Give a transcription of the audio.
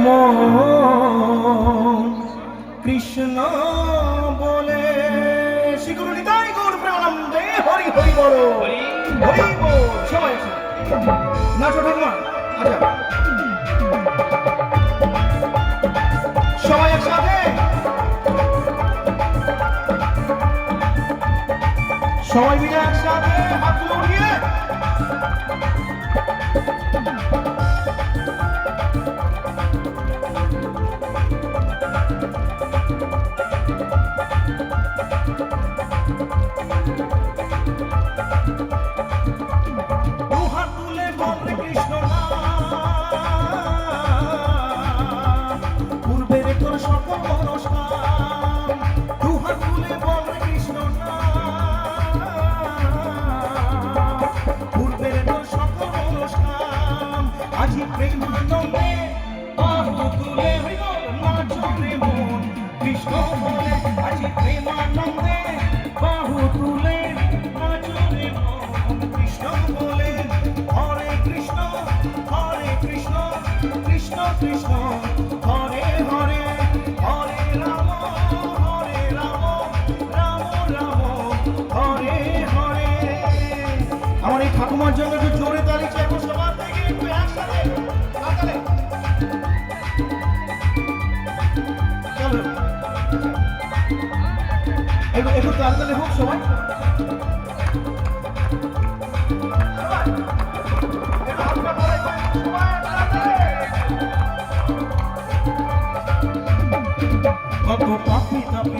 মন কৃষ্ণ বলে। শিখর নিতাই গৌর প্রেমানন্দে হরি হরি বল, হরি বল। সবাই নাচো ঠাকুমা। আচ্ছা সবাই একসাথে, সবাই মিলে একসাথে হাতগুলো উঠিয়ে দুহাত তুলে বলে কৃষ্ণ নাম, পূর্বের তোর সকল মনস্কাম। দুহাত তুলে বলে কৃষ্ণ নাম, পূর্বের তোর সকল মনস্কাম। আজি প্রেমানন্দে বাহু তুলে নাচো রে মন কৃষ্ণ বলে। আজি প্রেমানন্দে বাহু তুলে নাচো রে মন কৃষ্ণ বলে। হরে কৃষ্ণ কৃষ্ণ কৃষ্ণ হরে হরে, হরে রাম রাম রাম হরে হরে। আমার এই ঠাকুমার জন্য একটু জোরে তালি চাই এখন সবার থেকে, একটু একসাথে তালে। চলো একটু তালে হোক সবাই। কত পাপি তাপি